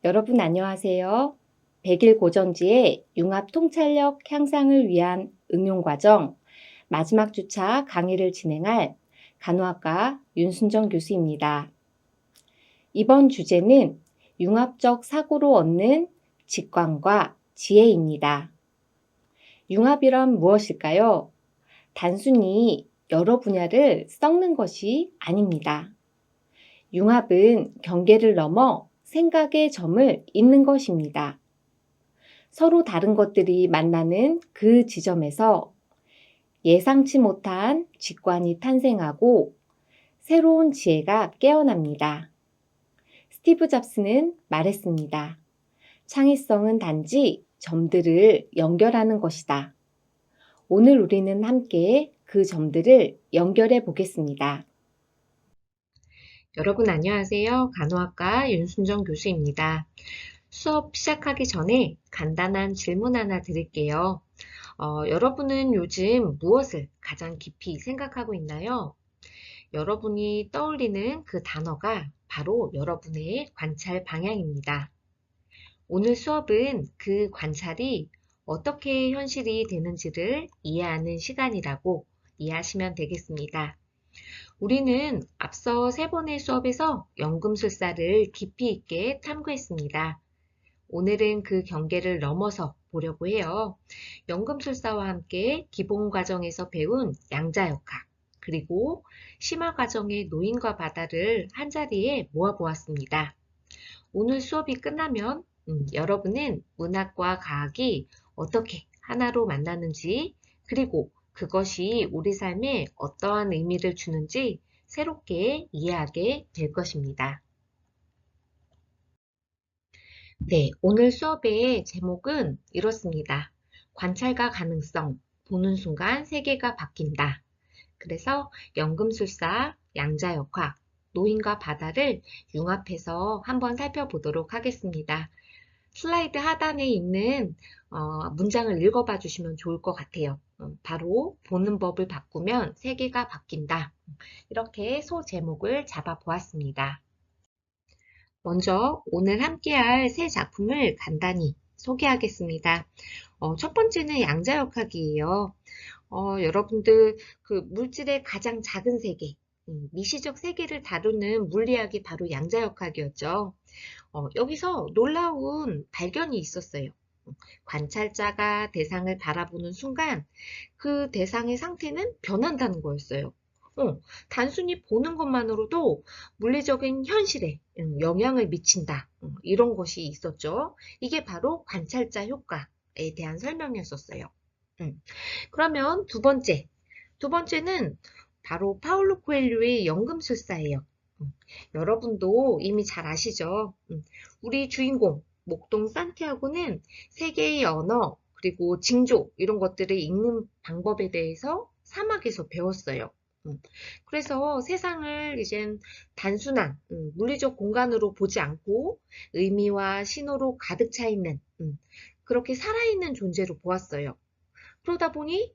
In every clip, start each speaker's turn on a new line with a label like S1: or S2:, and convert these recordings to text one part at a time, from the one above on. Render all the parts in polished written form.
S1: 여러분 안녕하세요. 100일 고전지의 융합 통찰력 향상을 위한 응용 과정 마지막 주차 강의를 진행할 간호학과 윤순정 교수입니다. 이번 주제는 융합적 사고로 얻는 직관과 지혜입니다. 융합이란 무엇일까요? 단순히 여러 분야를 섞는 것이 아닙니다. 융합은 경계를 넘어 생각의 점을 잇는 것입니다. 서로 다른 것들이 만나는 그 지점에서 예상치 못한 직관이 탄생하고 새로운 지혜가 깨어납니다. 스티브 잡스는 말했습니다. 창의성은 단지 점들을 연결하는 것이다. 오늘 우리는 함께 그 점들을 연결해 보겠습니다.
S2: 여러분 안녕하세요. 간호학과 윤순정 교수입니다. 수업 시작하기 전에 간단한 질문 하나 드릴게요. 여러분은 요즘 무엇을 가장 깊이 생각하고 있나요? 여러분이 떠올리는 그 단어가 바로 여러분의 관찰 방향입니다. 오늘 수업은 그 관찰이 어떻게 현실이 되는지를 이해하는 시간이라고 이해하시면 되겠습니다. 우리는 앞서 3번의 수업에서 연금술사를 깊이 있게 탐구했습니다. 오늘은 그 경계를 넘어서 보려고 해요. 연금술사와 함께 기본 과정에서 배운 양자역학, 그리고 심화 과정의 노인과 바다를 한자리에 모아보았습니다. 오늘 수업이 끝나면 여러분은 문학과 과학이 어떻게 하나로 만나는지, 그리고 그것이 우리 삶에 어떠한 의미를 주는지 새롭게 이해하게 될 것입니다. 네, 오늘 수업의 제목은 이렇습니다. 관찰과 가능성, 보는 순간 세계가 바뀐다. 그래서 연금술사, 양자역학, 노인과 바다를 융합해서 한번 살펴보도록 하겠습니다. 슬라이드 하단에 있는 문장을 읽어봐 주시면 좋을 것 같아요. 바로 보는 법을 바꾸면 세계가 바뀐다. 이렇게 소제목을 잡아 보았습니다. 먼저 오늘 함께할 세 작품을 간단히 소개하겠습니다. 첫 번째는 양자역학이에요. 여러분들 그 물질의 가장 작은 세계, 미시적 세계를 다루는 물리학이 바로 양자역학이었죠. 여기서 놀라운 발견이 있었어요. 관찰자가 대상을 바라보는 순간 그 대상의 상태는 변한다는 거였어요. 단순히 보는 것만으로도 물리적인 현실에 영향을 미친다. 이런 것이 있었죠. 이게 바로 관찰자 효과에 대한 설명이었어요. 그러면 두 번째는 바로 파울로 코엘료의 연금술사예요. 여러분도 이미 잘 아시죠? 우리 주인공 목동 산티아고는 세계의 언어 그리고 징조 이런 것들을 읽는 방법에 대해서 사막에서 배웠어요. 그래서 세상을 이젠 단순한 물리적 공간으로 보지 않고 의미와 신호로 가득 차 있는 그렇게 살아있는 존재로 보았어요. 그러다 보니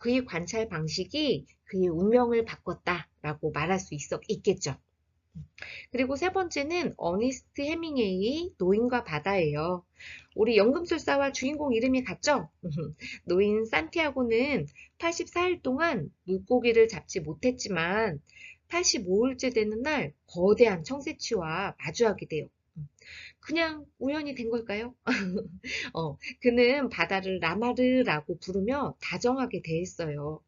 S2: 그의 관찰 방식이 그의 운명을 바꿨다라고 말할 수 있겠죠. 그리고 세 번째는 어니스트 해밍웨이의 노인과 바다예요. 우리 연금술사와 주인공 이름이 같죠? 노인 산티아고는 84일 동안 물고기를 잡지 못했지만 85일째 되는 날 거대한 청새치와 마주하게 돼요. 그냥 우연이 된 걸까요? 그는 바다를 라마르라고 부르며 다정하게 대했어요.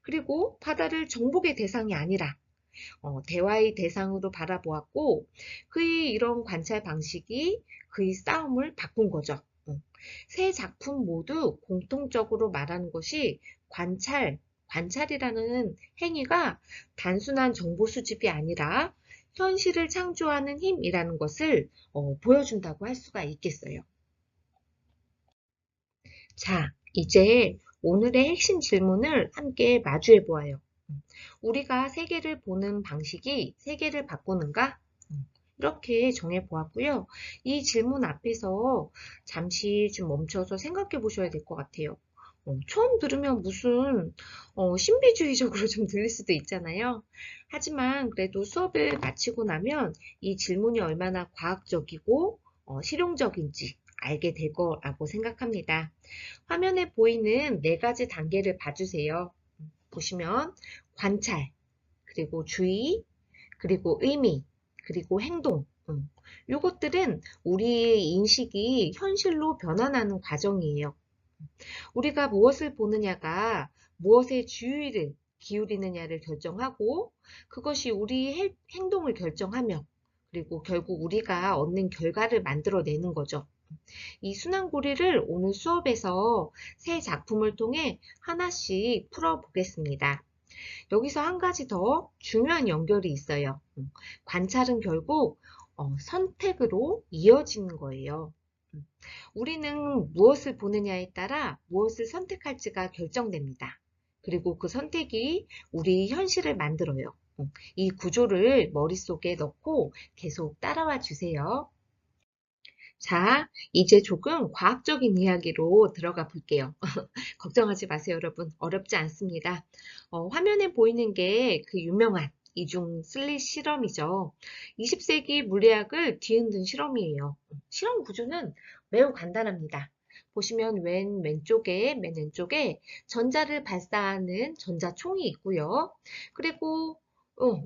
S2: 그리고 바다를 정복의 대상이 아니라 대화의 대상으로 바라보았고 그의 이런 관찰 방식이 그의 싸움을 바꾼 거죠. 세 작품 모두 공통적으로 말하는 것이 관찰이라는 행위가 단순한 정보 수집이 아니라 현실을 창조하는 힘이라는 것을 보여준다고 할 수가 있겠어요. 자, 이제 오늘의 핵심 질문을 함께 마주해 보아요. 우리가 세계를 보는 방식이 세계를 바꾸는가? 이렇게 정해 보았고요. 이 질문 앞에서 잠시 좀 멈춰서 생각해 보셔야 될 것 같아요. 처음 들으면 무슨 신비주의적으로 좀 들릴 수도 있잖아요. 하지만 그래도 수업을 마치고 나면 이 질문이 얼마나 과학적이고 실용적인지 알게 될 거라고 생각합니다. 화면에 보이는 네 가지 단계를 봐주세요. 보시면 관찰, 그리고 주의, 그리고 의미, 그리고 행동. 요것들은 우리의 인식이 현실로 변화하는 과정이에요. 우리가 무엇을 보느냐가 무엇에 주의를 기울이느냐를 결정하고 그것이 우리 행동을 결정하며 그리고 결국 우리가 얻는 결과를 만들어내는 거죠. 이 순환고리를 오늘 수업에서 세 작품을 통해 하나씩 풀어보겠습니다. 여기서 한 가지 더 중요한 연결이 있어요. 관찰은 결국 선택으로 이어지는 거예요. 우리는 무엇을 보느냐에 따라 무엇을 선택할지가 결정됩니다. 그리고 그 선택이 우리 현실을 만들어요. 이 구조를 머릿속에 넣고 계속 따라와 주세요. 자, 이제 조금 과학적인 이야기로 들어가 볼게요. 걱정하지 마세요, 여러분. 어렵지 않습니다. 화면에 보이는 게 그 유명한 이중 슬릿 실험이죠. 20세기 물리학을 뒤흔든 실험이에요. 실험 구조는 매우 간단합니다. 보시면 맨 왼쪽에 전자를 발사하는 전자총이 있고요. 그리고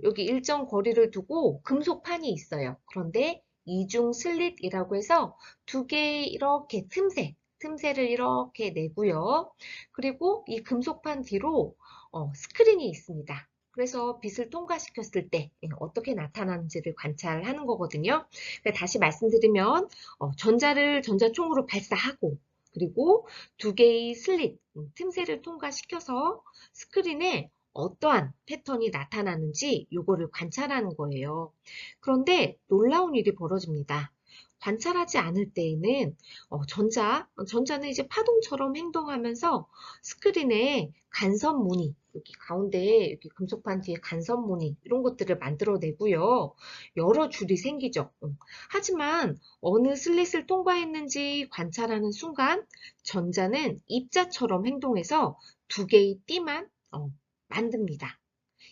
S2: 여기 일정 거리를 두고 금속판이 있어요. 그런데 이중 슬릿이라고 해서 두 개의 이렇게 틈새를 이렇게 내고요. 그리고 이 금속판 뒤로 스크린이 있습니다. 그래서 빛을 통과시켰을 때 어떻게 나타나는지를 관찰하는 거거든요. 다시 말씀드리면 전자총으로 발사하고 그리고 두 개의 슬릿, 틈새를 통과시켜서 스크린에 어떠한 패턴이 나타나는지 요거를 관찰하는 거예요. 그런데 놀라운 일이 벌어집니다. 관찰하지 않을 때에는 전자는 이제 파동처럼 행동하면서 스크린에 간섭무늬, 여기 가운데에 여기 금속판 뒤에 간섭무늬 이런 것들을 만들어내고요. 여러 줄이 생기죠. 하지만 어느 슬릿을 통과했는지 관찰하는 순간 전자는 입자처럼 행동해서 두 개의 띠만 만듭니다.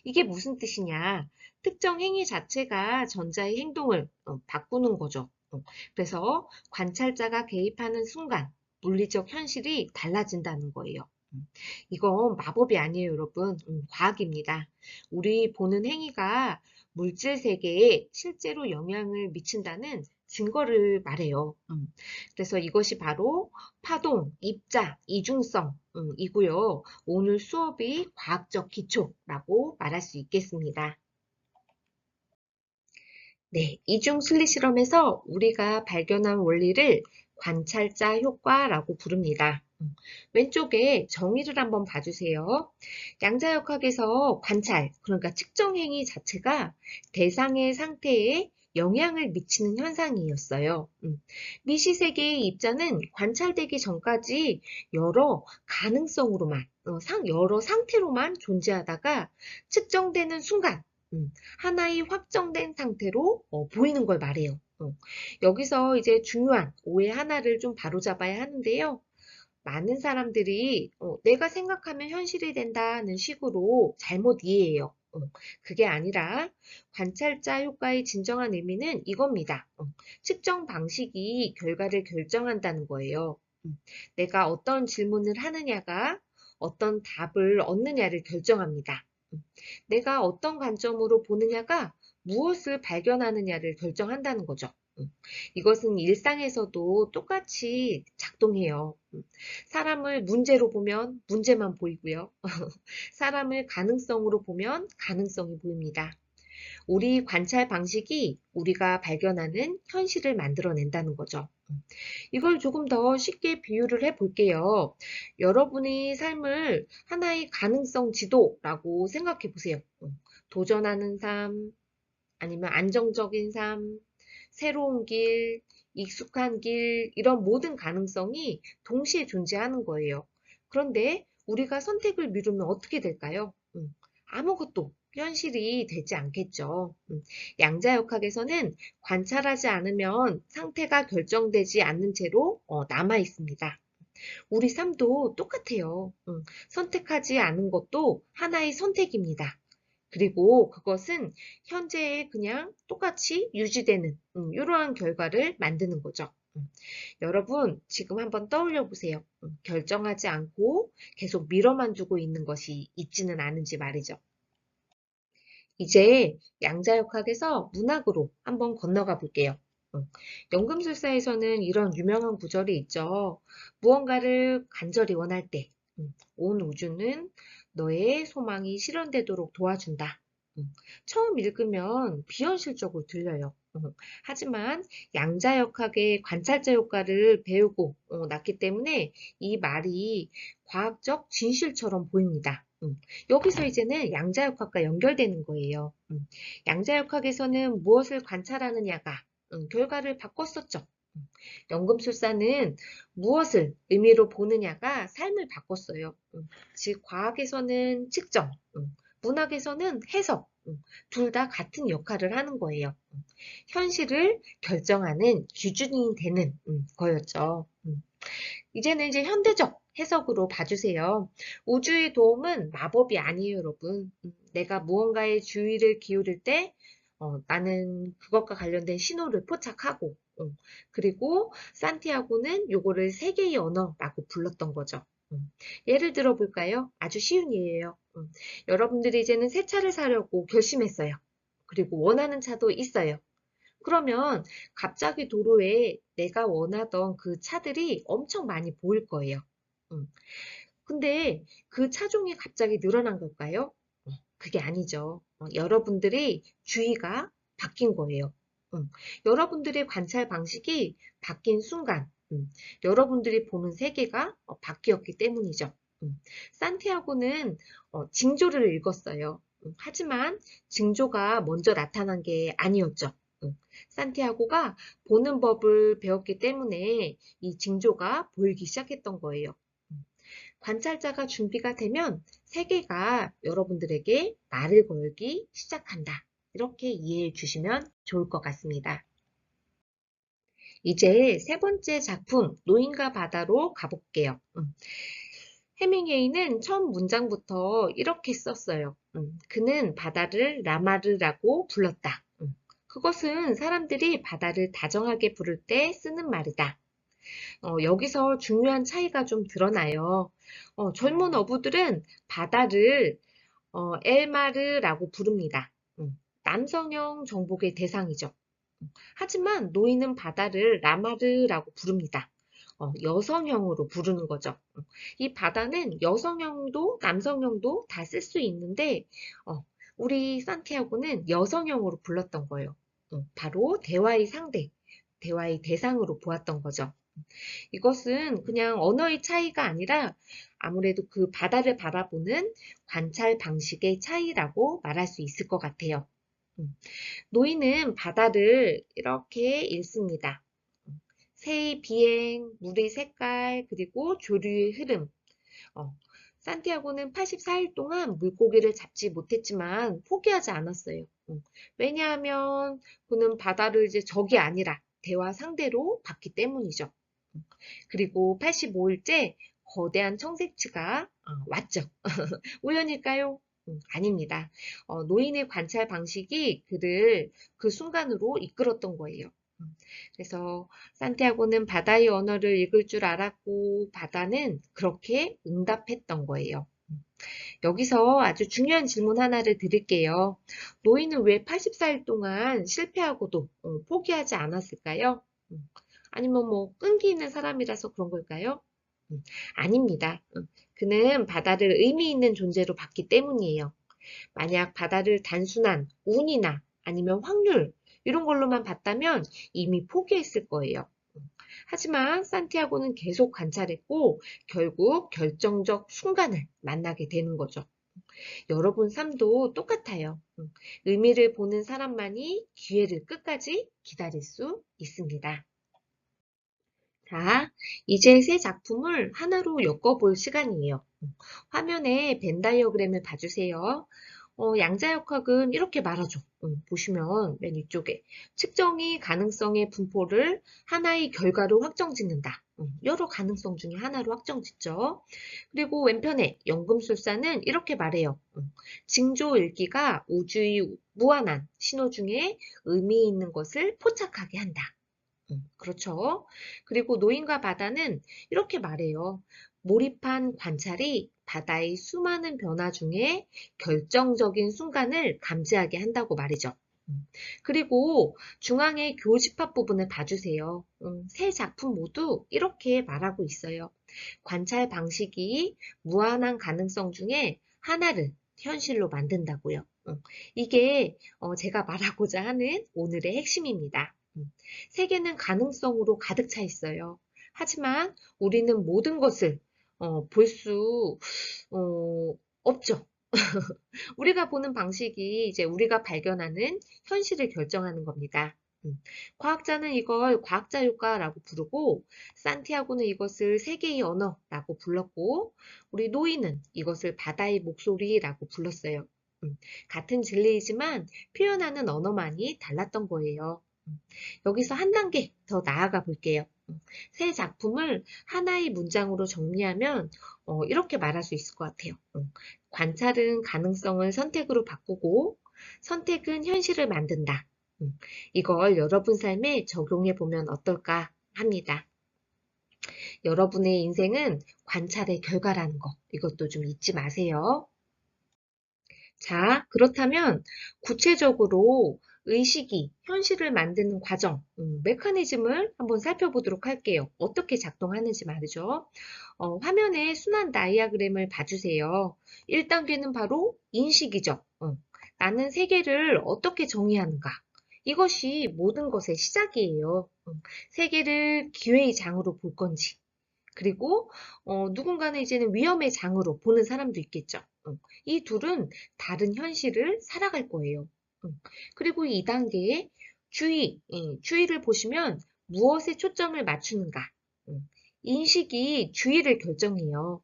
S2: 이게 무슨 뜻이냐? 특정 행위 자체가 전자의 행동을 바꾸는 거죠. 그래서 관찰자가 개입하는 순간 물리적 현실이 달라진다는 거예요. 이건 마법이 아니에요, 여러분. 과학입니다. 우리 보는 행위가 물질 세계에 실제로 영향을 미친다는 증거를 말해요. 그래서 이것이 바로 파동, 입자, 이중성 이고요. 오늘 수업이 과학적 기초라고 말할 수 있겠습니다. 네, 이중 슬릿 실험에서 우리가 발견한 원리를 관찰자 효과라고 부릅니다. 왼쪽에 정의를 한번 봐주세요. 양자역학에서 관찰, 그러니까 측정 행위 자체가 대상의 상태에 영향을 미치는 현상이었어요. 미시세계의 입자는 관찰되기 전까지 여러 가능성으로만, 여러 상태로만 존재하다가 측정되는 순간, 하나의 확정된 상태로 보이는 걸 말해요. 여기서 이제 중요한 오해 하나를 좀 바로잡아야 하는데요. 많은 사람들이 내가 생각하면 현실이 된다는 식으로 잘못 이해해요. 그게 아니라 관찰자 효과의 진정한 의미는 이겁니다. 측정 방식이 결과를 결정한다는 거예요. 내가 어떤 질문을 하느냐가 어떤 답을 얻느냐를 결정합니다. 내가 어떤 관점으로 보느냐가 무엇을 발견하느냐를 결정한다는 거죠. 이것은 일상에서도 똑같이 작동해요. 사람을 문제로 보면 문제만 보이고요. 사람을 가능성으로 보면 가능성이 보입니다. 우리 관찰 방식이 우리가 발견하는 현실을 만들어낸다는 거죠. 이걸 조금 더 쉽게 비유를 해 볼게요. 여러분의 삶을 하나의 가능성 지도라고 생각해 보세요. 도전하는 삶, 아니면 안정적인 삶, 새로운 길, 익숙한 길, 이런 모든 가능성이 동시에 존재하는 거예요. 그런데 우리가 선택을 미루면 어떻게 될까요? 아무것도 현실이 되지 않겠죠. 양자역학에서는 관찰하지 않으면 상태가 결정되지 않는 채로 남아 있습니다. 우리 삶도 똑같아요. 선택하지 않은 것도 하나의 선택입니다. 그리고 그것은 현재에 그냥 똑같이 유지되는 이러한 결과를 만드는 거죠. 여러분 지금 한번 떠올려 보세요. 결정하지 않고 계속 미뤄만 두고 있는 것이 있지는 않은지 말이죠. 이제 양자역학에서 문학으로 한번 건너가 볼게요. 연금술사에서는 이런 유명한 구절이 있죠. 무언가를 간절히 원할 때, 온 우주는 너의 소망이 실현되도록 도와준다. 처음 읽으면 비현실적으로 들려요. 하지만 양자역학의 관찰자 효과를 배우고 났기 때문에 이 말이 과학적 진실처럼 보입니다. 여기서 이제는 양자역학과 연결되는 거예요. 양자역학에서는 무엇을 관찰하느냐가 결과를 바꿨었죠. 연금술사는 무엇을 의미로 보느냐가 삶을 바꿨어요. 즉 과학에서는 측정, 문학에서는 해석, 둘 다 같은 역할을 하는 거예요. 현실을 결정하는 기준이 되는 거였죠. 이제는 이제 현대적 해석으로 봐주세요. 우주의 도움은 마법이 아니에요, 여러분. 내가 무언가에 주의를 기울일 때 나는 그것과 관련된 신호를 포착하고 그리고 산티아고는 요거를 세계의 언어라고 불렀던 거죠. 예를 들어 볼까요? 아주 쉬운 예예요. 여러분들이 이제는 새 차를 사려고 결심했어요. 그리고 원하는 차도 있어요. 그러면 갑자기 도로에 내가 원하던 그 차들이 엄청 많이 보일 거예요. 음. 근데 그 차종이 갑자기 늘어난 걸까요? 그게 아니죠. 여러분들의 주의가 바뀐 거예요. 여러분들의 관찰 방식이 바뀐 순간, 여러분들이 보는 세계가 바뀌었기 때문이죠. 산티아고는 징조를 읽었어요. 하지만 징조가 먼저 나타난 게 아니었죠. 산티아고가 보는 법을 배웠기 때문에 이 징조가 보이기 시작했던 거예요. 관찰자가 준비가 되면 세계가 여러분들에게 말을 걸기 시작한다. 이렇게 이해해 주시면 좋을 것 같습니다. 이제 세 번째 작품, 노인과 바다로 가볼게요. 해밍웨이는 처음 문장부터 이렇게 썼어요. 그는 바다를 라마르라고 불렀다. 그것은 사람들이 바다를 다정하게 부를 때 쓰는 말이다. 여기서 중요한 차이가 좀 드러나요. 젊은 어부들은 바다를 엘마르라고 부릅니다. 남성형 정복의 대상이죠. 하지만 노인은 바다를 라마르라고 부릅니다. 여성형으로 부르는 거죠. 이 바다는 여성형도 남성형도 다 쓸 수 있는데 우리 산티아고는 여성형으로 불렀던 거예요. 바로 대화의 상대, 대화의 대상으로 보았던 거죠. 이것은 그냥 언어의 차이가 아니라 아무래도 그 바다를 바라보는 관찰 방식의 차이라고 말할 수 있을 것 같아요. 노인은 바다를 이렇게 읽습니다. 새의 비행, 물의 색깔, 그리고 조류의 흐름. 산티아고는 84일 동안 물고기를 잡지 못했지만 포기하지 않았어요. 왜냐하면 그는 바다를 이제 적이 아니라 대화 상대로 봤기 때문이죠. 그리고 85일째 거대한 청색치가 왔죠. 우연일까요? 아닙니다. 노인의 관찰 방식이 그를 그 순간으로 이끌었던 거예요. 그래서 산티아고는 바다의 언어를 읽을 줄 알았고 바다는 그렇게 응답했던 거예요. 여기서 아주 중요한 질문 하나를 드릴게요. 노인은 왜 84일 동안 실패하고도 포기하지 않았을까요? 아니면 뭐 끈기 있는 사람이라서 그런 걸까요? 아닙니다. 그는 바다를 의미 있는 존재로 봤기 때문이에요. 만약 바다를 단순한 운이나 아니면 확률 이런 걸로만 봤다면 이미 포기했을 거예요. 하지만 산티아고는 계속 관찰했고 결국 결정적 순간을 만나게 되는 거죠. 여러분 삶도 똑같아요. 의미를 보는 사람만이 기회를 끝까지 기다릴 수 있습니다. 자, 이제 세 작품을 하나로 엮어볼 시간이에요. 화면에 벤 다이어그램을 봐주세요. 양자역학은 이렇게 말하죠. 보시면 맨 위쪽에 측정이 가능성의 분포를 하나의 결과로 확정짓는다. 여러 가능성 중에 하나로 확정짓죠. 그리고 왼편에 연금술사는 이렇게 말해요. 징조일기가 우주의 무한한 신호 중에 의미 있는 것을 포착하게 한다. 그렇죠. 그리고 노인과 바다는 이렇게 말해요. 몰입한 관찰이 바다의 수많은 변화 중에 결정적인 순간을 감지하게 한다고 말이죠. 그리고 중앙의 교집합 부분을 봐주세요. 세 작품 모두 이렇게 말하고 있어요. 관찰 방식이 무한한 가능성 중에 하나를 현실로 만든다고요. 이게 제가 말하고자 하는 오늘의 핵심입니다. 세계는 가능성으로 가득 차 있어요. 하지만 우리는 모든 것을 볼 수 없죠. 우리가 보는 방식이 이제 우리가 발견하는 현실을 결정하는 겁니다. 과학자는 이걸 과학자 효과라고 부르고, 산티아고는 이것을 세계의 언어라고 불렀고, 우리 노이는 이것을 바다의 목소리라고 불렀어요. 같은 진리이지만 표현하는 언어만이 달랐던 거예요. 여기서 한 단계 더 나아가 볼게요. 세 작품을 하나의 문장으로 정리하면 이렇게 말할 수 있을 것 같아요. 관찰은 가능성을 선택으로 바꾸고 선택은 현실을 만든다. 이걸 여러분 삶에 적용해 보면 어떨까 합니다. 여러분의 인생은 관찰의 결과라는 거, 이것도 좀 잊지 마세요. 자, 그렇다면 구체적으로 의식이 현실을 만드는 과정, 메커니즘을 한번 살펴보도록 할게요. 어떻게 작동하는지 말이죠. 화면에 순환 다이아그램을 봐주세요. 1단계는 바로 인식이죠. 나는 세계를 어떻게 정의하는가? 이것이 모든 것의 시작이에요. 세계를 기회의 장으로 볼 건지, 그리고 누군가는 이제는 위험의 장으로 보는 사람도 있겠죠. 이 둘은 다른 현실을 살아갈 거예요. 그리고 2단계의 주의를 보시면 무엇에 초점을 맞추는가. 인식이 주의를 결정해요.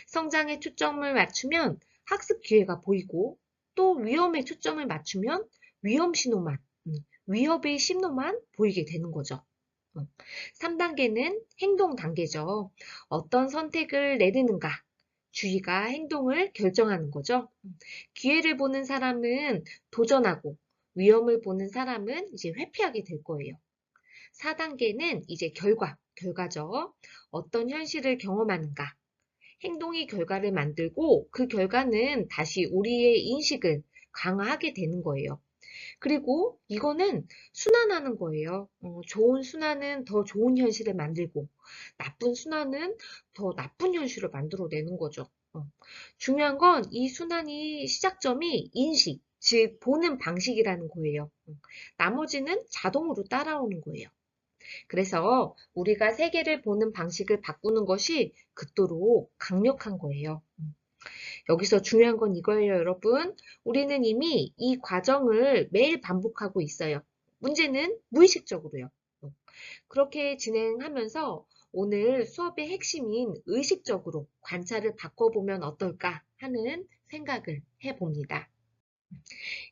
S2: 성장에 초점을 맞추면 학습 기회가 보이고, 또 위험에 초점을 맞추면 위험 신호만, 위협의 신호만 보이게 되는 거죠. 3단계는 행동 단계죠. 어떤 선택을 내리는가. 주의가 행동을 결정하는 거죠. 기회를 보는 사람은 도전하고 위험을 보는 사람은 이제 회피하게 될 거예요. 4단계는 이제 결과죠. 어떤 현실을 경험하는가. 행동이 결과를 만들고 그 결과는 다시 우리의 인식을 강화하게 되는 거예요. 그리고 이거는 순환하는 거예요. 좋은 순환은 더 좋은 현실을 만들고, 나쁜 순환은 더 나쁜 현실을 만들어내는 거죠. 중요한 건 이 순환이 시작점이 인식, 즉 보는 방식이라는 거예요. 나머지는 자동으로 따라오는 거예요. 그래서 우리가 세계를 보는 방식을 바꾸는 것이 극도로 강력한 거예요. 여기서 중요한 건 이거예요, 여러분. 우리는 이미 이 과정을 매일 반복하고 있어요. 문제는 무의식적으로요. 그렇게 진행하면서 오늘 수업의 핵심인 의식적으로 관찰을 바꿔보면 어떨까 하는 생각을 해봅니다.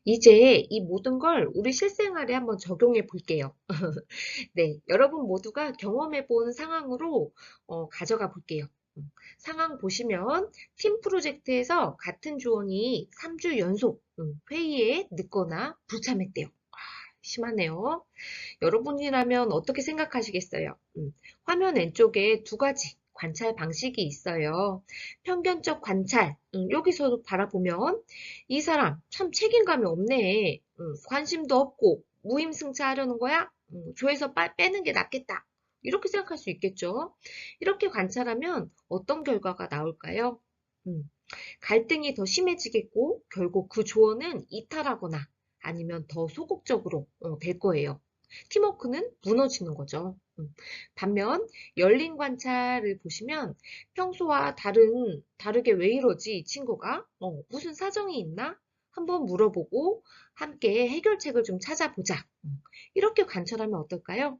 S2: 이제 이 모든 걸 우리 실생활에 한번 적용해 볼게요. 네, 여러분 모두가 경험해 본 상황으로 가져가 볼게요. 상황 보시면 팀 프로젝트에서 같은 조원이 3주 연속 회의에 늦거나 불참했대요. 심하네요. 여러분이라면 어떻게 생각하시겠어요? 화면 왼쪽에 두 가지 관찰 방식이 있어요. 편견적 관찰, 여기서도 바라보면 이 사람 참 책임감이 없네. 관심도 없고 무임승차하려는 거야? 조에서 빼는 게 낫겠다. 이렇게 생각할 수 있겠죠. 이렇게 관찰하면 어떤 결과가 나올까요? 갈등이 더 심해지겠고 결국 그 조언은 이탈하거나 아니면 더 소극적으로 될 거예요. 팀워크는 무너지는 거죠. 반면 열린 관찰을 보시면 평소와 다르게 왜 이러지 이 친구가? 무슨 사정이 있나? 한번 물어보고 함께 해결책을 좀 찾아보자. 이렇게 관찰하면 어떨까요?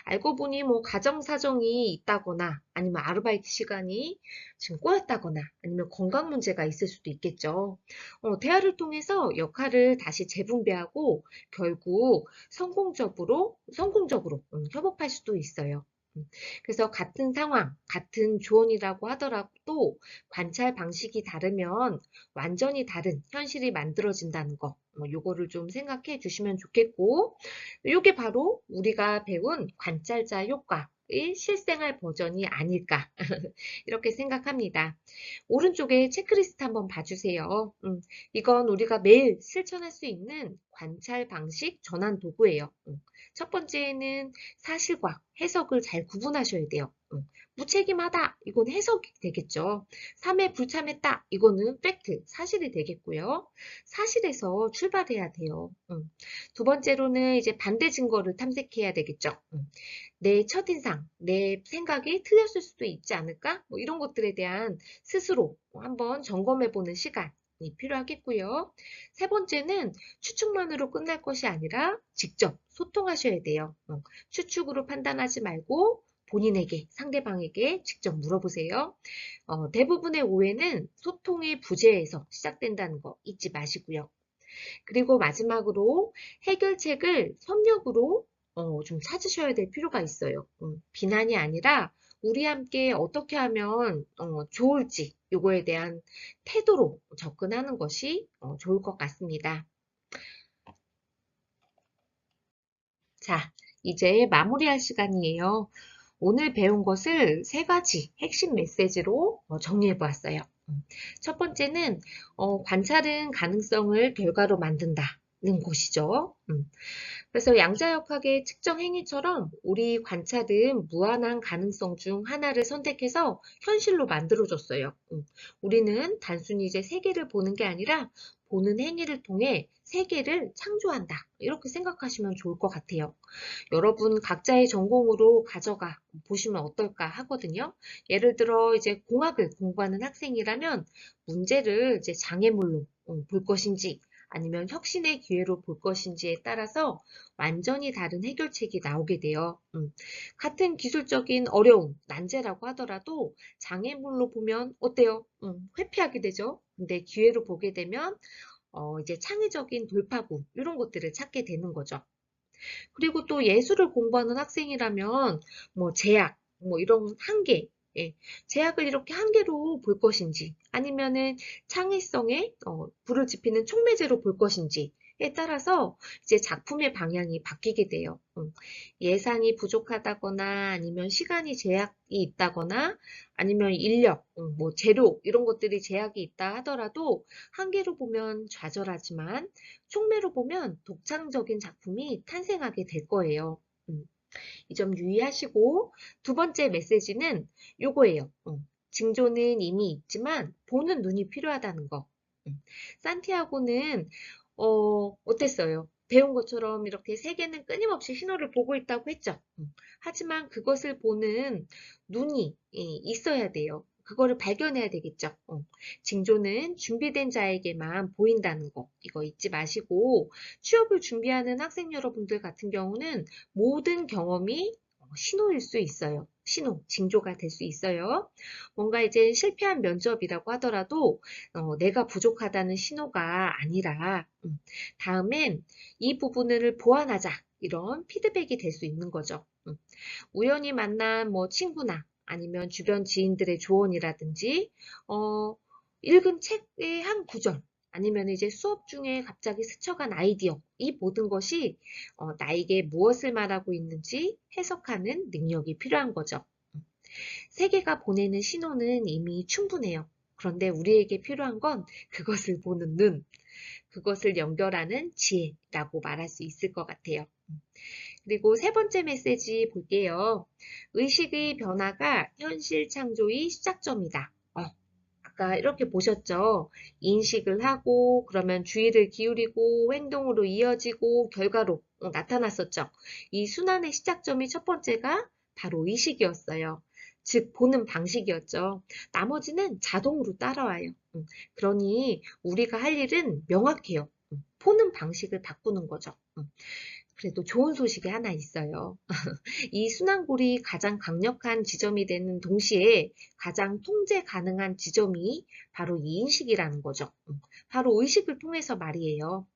S2: 알고 보니 뭐 가정 사정이 있다거나 아니면 아르바이트 시간이 지금 꼬였다거나 아니면 건강 문제가 있을 수도 있겠죠. 대화를 통해서 역할을 다시 재분배하고 결국 성공적으로 협업할 수도 있어요. 그래서 같은 상황, 같은 조언이라고 하더라도 관찰 방식이 다르면 완전히 다른 현실이 만들어진다는 거, 요거를 좀 생각해 주시면 좋겠고, 요게 바로 우리가 배운 관찰자 효과의 실생활 버전이 아닐까 이렇게 생각합니다. 오른쪽에 체크리스트 한번 봐주세요. 이건 우리가 매일 실천할 수 있는 관찰 방식 전환 도구예요. 첫 번째는 사실과 해석을 잘 구분하셔야 돼요. 무책임하다. 이건 해석이 되겠죠. 3회 불참했다. 이거는 팩트, 사실이 되겠고요. 사실에서 출발해야 돼요. 두 번째로는 이제 반대 증거를 탐색해야 되겠죠. 내 첫인상, 내 생각이 틀렸을 수도 있지 않을까? 뭐 이런 것들에 대한 스스로 한번 점검해보는 시간이 필요하겠고요. 세 번째는 추측만으로 끝날 것이 아니라 직접 소통하셔야 돼요. 추측으로 판단하지 말고 본인에게, 상대방에게 직접 물어보세요. 대부분의 오해는 소통의 부재에서 시작된다는 거 잊지 마시고요. 그리고 마지막으로 해결책을 협력으로 좀 찾으셔야 될 필요가 있어요. 비난이 아니라 우리 함께 어떻게 하면 좋을지 요거에 대한 태도로 접근하는 것이 좋을 것 같습니다. 자, 이제 마무리할 시간이에요. 오늘 배운 것을 세 가지 핵심 메시지로 정리해 보았어요. 첫 번째는 관찰은 가능성을 결과로 만든다는 것이죠. 그래서 양자역학의 측정 행위처럼 우리 관찰은 무한한 가능성 중 하나를 선택해서 현실로 만들어줬어요. 우리는 단순히 이제 세계를 보는 게 아니라 보는 행위를 통해 세계를 창조한다. 이렇게 생각하시면 좋을 것 같아요. 여러분 각자의 전공으로 가져가 보시면 어떨까 하거든요. 예를 들어 이제 공학을 공부하는 학생이라면 문제를 이제 장애물로 볼 것인지 아니면 혁신의 기회로 볼 것인지에 따라서 완전히 다른 해결책이 나오게 돼요. 같은 기술적인 어려움, 난제라고 하더라도 장애물로 보면 어때요? 회피하게 되죠. 근데 기회로 보게 되면 이제 창의적인 돌파구 이런 것들을 찾게 되는 거죠. 그리고 또 예술을 공부하는 학생이라면 뭐 제약, 뭐 이런 한계, 예, 제약을 이렇게 한계로 볼 것인지 아니면은 창의성에 불을 지피는 촉매제로 볼 것인지에 따라서 이제 작품의 방향이 바뀌게 돼요. 예산이 부족하다거나 아니면 시간이 제약이 있다거나 아니면 인력, 뭐 재료 이런 것들이 제약이 있다 하더라도 한계로 보면 좌절하지만 촉매로 보면 독창적인 작품이 탄생하게 될 거예요. 이 점 유의하시고 두 번째 메시지는 요거예요. 징조는 이미 있지만 보는 눈이 필요하다는 거. 산티아고는 어땠어요? 배운 것처럼 이렇게 세계는 끊임없이 신호를 보고 있다고 했죠. 하지만 그것을 보는 눈이 있어야 돼요. 그거를 발견해야 되겠죠. 징조는 준비된 자에게만 보인다는 거. 이거 잊지 마시고 취업을 준비하는 학생 여러분들 같은 경우는 모든 경험이 신호일 수 있어요. 신호, 징조가 될 수 있어요. 뭔가 이제 실패한 면접이라고 하더라도 내가 부족하다는 신호가 아니라 다음엔 이 부분을 보완하자 이런 피드백이 될 수 있는 거죠. 우연히 만난 뭐 친구나 아니면 주변 지인들의 조언이라든지 읽은 책의 한 구절 아니면 이제 수업 중에 갑자기 스쳐간 아이디어 이 모든 것이 나에게 무엇을 말하고 있는지 해석하는 능력이 필요한 거죠. 세계가 보내는 신호는 이미 충분해요. 그런데 우리에게 필요한 건 그것을 보는 눈, 그것을 연결하는 지혜라고 말할 수 있을 것 같아요. 그리고 세 번째 메시지 볼게요. 의식의 변화가 현실 창조의 시작점이다. 아까 이렇게 보셨죠? 인식을 하고 그러면 주의를 기울이고 행동으로 이어지고 결과로 나타났었죠. 이 순환의 시작점이 첫 번째가 바로 의식이었어요. 즉 보는 방식이었죠. 나머지는 자동으로 따라와요. 그러니 우리가 할 일은 명확해요. 보는 방식을 바꾸는 거죠. 그래도 좋은 소식이 하나 있어요. 이 순환골이 가장 강력한 지점이 되는 동시에 가장 통제 가능한 지점이 바로 이 인식이라는 거죠. 바로 의식을 통해서 말이에요.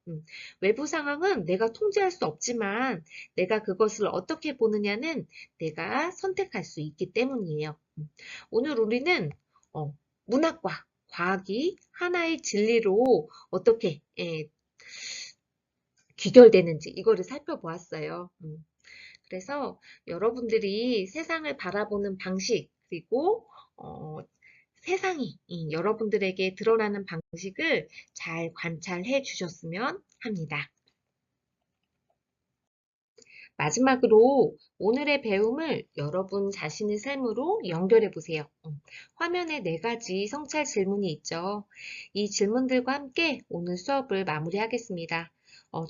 S2: 외부 상황은 내가 통제할 수 없지만 내가 그것을 어떻게 보느냐는 내가 선택할 수 있기 때문이에요. 오늘 우리는 문학과 과학이 하나의 진리로 어떻게 귀결되는지 이거를 살펴보았어요. 그래서 여러분들이 세상을 바라보는 방식 그리고 세상이 여러분들에게 드러나는 방식을 잘 관찰해 주셨으면 합니다. 마지막으로 오늘의 배움을 여러분 자신의 삶으로 연결해 보세요. 화면에 4가지 성찰 질문이 있죠. 이 질문들과 함께 오늘 수업을 마무리하겠습니다.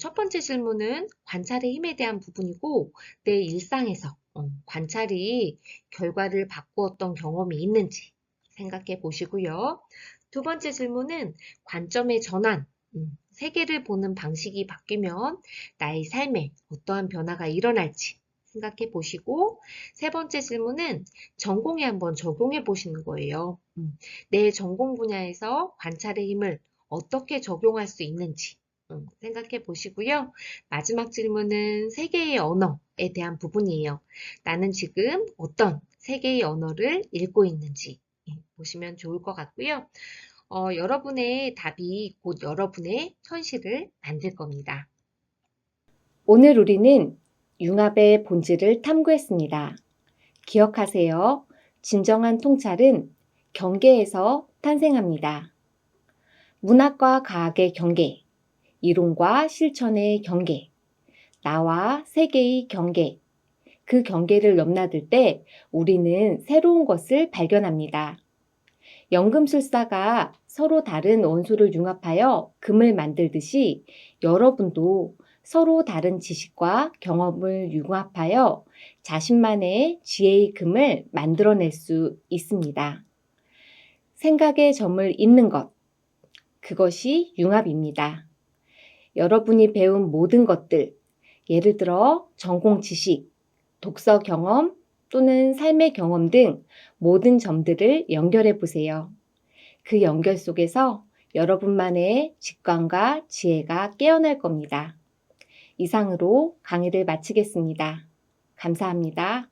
S2: 첫 번째 질문은 관찰의 힘에 대한 부분이고 내 일상에서 관찰이 결과를 바꾸었던 경험이 있는지 생각해 보시고요. 두 번째 질문은 관점의 전환, 세계를 보는 방식이 바뀌면 나의 삶에 어떠한 변화가 일어날지 생각해 보시고 세 번째 질문은 전공에 한번 적용해 보시는 거예요. 내 전공 분야에서 관찰의 힘을 어떻게 적용할 수 있는지 생각해 보시고요. 마지막 질문은 세계의 언어에 대한 부분이에요. 나는 지금 어떤 세계의 언어를 읽고 있는지 보시면 좋을 것 같고요. 여러분의 답이 곧 여러분의 현실을 만들 겁니다.
S1: 오늘 우리는 융합의 본질을 탐구했습니다. 기억하세요. 진정한 통찰은 경계에서 탄생합니다. 문학과 과학의 경계, 이론과 실천의 경계, 나와 세계의 경계, 그 경계를 넘나들 때 우리는 새로운 것을 발견합니다. 연금술사가 서로 다른 원소를 융합하여 금을 만들듯이 여러분도 서로 다른 지식과 경험을 융합하여 자신만의 지혜의 금을 만들어낼 수 있습니다. 생각의 점을 잇는 것, 그것이 융합입니다. 여러분이 배운 모든 것들, 예를 들어 전공 지식, 독서 경험 또는 삶의 경험 등 모든 점들을 연결해 보세요. 그 연결 속에서 여러분만의 직관과 지혜가 깨어날 겁니다. 이상으로 강의를 마치겠습니다. 감사합니다.